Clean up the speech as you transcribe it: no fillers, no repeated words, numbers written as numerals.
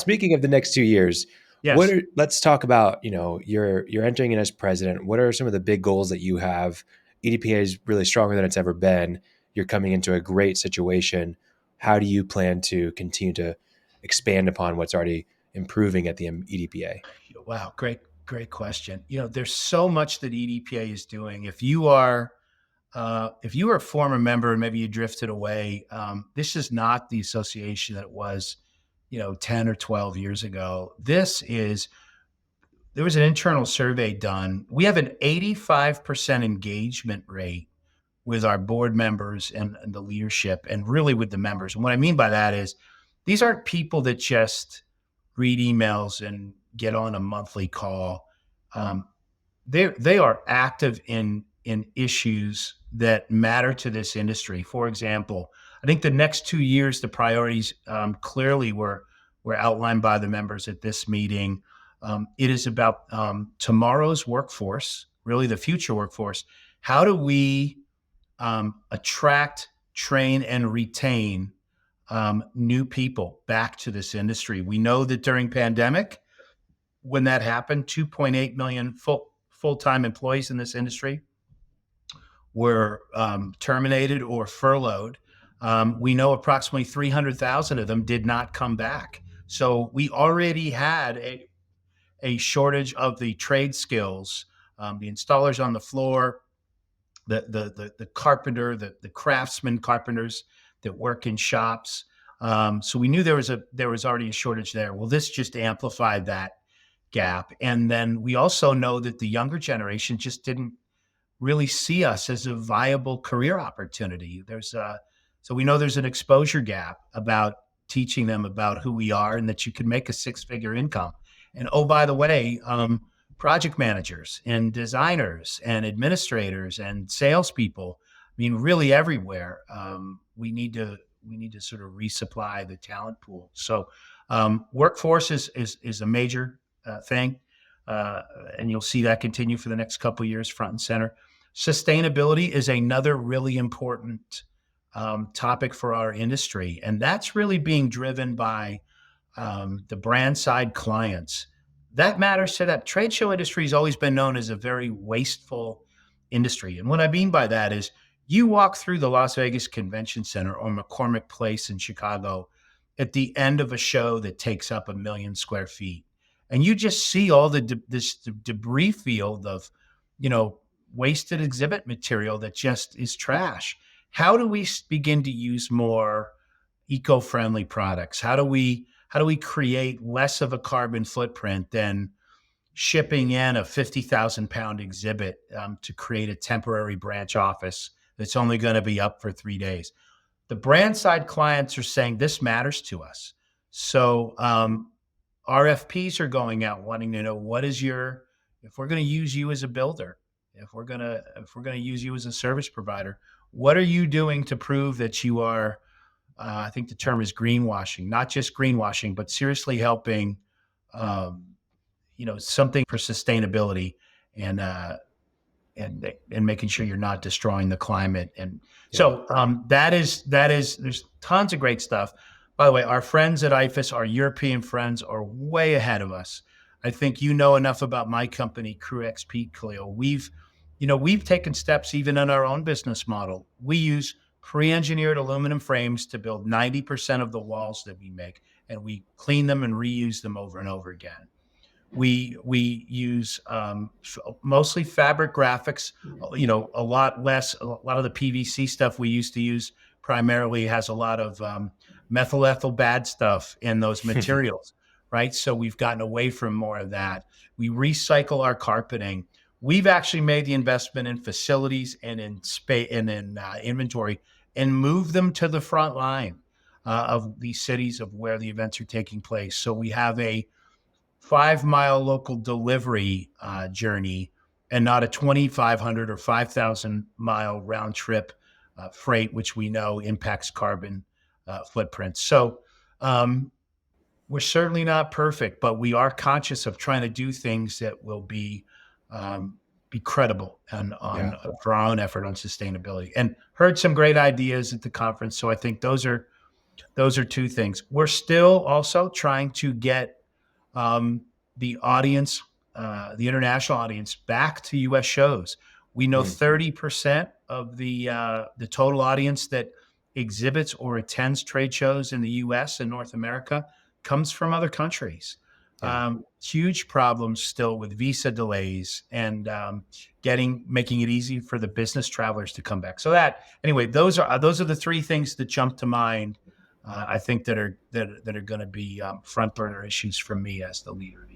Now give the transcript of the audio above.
speaking of the next 2 years, Yes. let's talk about, you're entering in as president. What are some of the big goals that you have? EDPA is really stronger than it's ever been. You're coming into a great situation. How do you plan to continue to expand upon what's already improving at the EDPA? Wow. Great question. There's so much that EDPA is doing. If you are a former member and maybe you drifted away, this is not the association that it was, 10 or 12 years ago. There was an internal survey done. We have an 85% engagement rate with our board members and the leadership and really with the members. And what I mean by that is these aren't people that just read emails and get on a monthly call. Um, they are active in issues that matter to this industry. For example, I think the next 2 years, the priorities clearly were outlined by the members at this meeting. It is about tomorrow's workforce, really the future workforce. How do we attract, train, and retain new people back to this industry? We know that during pandemic, when that happened, 2.8 million full-time employees in this industry were terminated or furloughed. We know approximately 300,000 of them did not come back. So we already had a shortage of the trade skills, the installers on the floor, the carpenter, the craftsman carpenters that work in shops. So we knew there was already a shortage there. Well, this just amplified that gap. And then we also know that the younger generation just didn't really see us as a viable career opportunity. So we know there's an exposure gap about teaching them about who we are and that you can make a six-figure income. And oh, by the way, project managers and designers and administrators and salespeople, I mean, really everywhere, we need to sort of resupply the talent pool. So workforce is a major thing, and you'll see that continue for the next couple of years, front and center. Sustainability is another really important topic for our industry, and that's really being driven by the brand side clients. That matters to that. Trade show industry has always been known as a very wasteful industry. And what I mean by that is you walk through the Las Vegas Convention Center or McCormick Place in Chicago at the end of a show that takes up 1 million square feet. And you just see all this debris field of, wasted exhibit material that just is trash. How do we begin to use more eco-friendly products? How do we create less of a carbon footprint than shipping in a 50,000 pound exhibit to create a temporary branch office that's only going to be up for 3 days? The brand side clients are saying this matters to us. So RFPs are going out wanting to know if we're going to use you as a builder, if we're going to use you as a service provider, what are you doing to prove that you are, I think the term is greenwashing, not just greenwashing, but seriously helping, something for sustainability and making sure you're not destroying the climate. And so there's tons of great stuff. By the way, our friends at IFAS, our European friends, are way ahead of us. I think you know enough about my company, Crew XP, Khalil. We've taken steps even in our own business model. We use pre-engineered aluminum frames to build 90% of the walls that we make, and we clean them and reuse them over and over again. We use mostly fabric graphics, a lot of the PVC stuff we used to use primarily has a lot of methyl ethyl bad stuff in those materials, right? So we've gotten away from more of that. We recycle our carpeting. We've actually made the investment in facilities and in space and in inventory and moved them to the front line of these cities of where the events are taking place. So we have a 5-mile local delivery journey and not a 2,500 or 5,000 mile round trip freight, which we know impacts carbon footprints. So we're certainly not perfect, but we are conscious of trying to do things that will be credible for our own effort on sustainability. And heard some great ideas at the conference. So I think those are Those are two things. We're still also trying to get um, the audience, the international audience, back to U.S. shows. We know Mm, 30% of the total audience that exhibits or attends trade shows in the U.S. and North America comes from other countries. yeah. Huge problems still with visa delays and making it easy for the business travelers to come back. So that anyway, those are the three things that jump to mind. I think that are going to be front burner issues for me as the leader.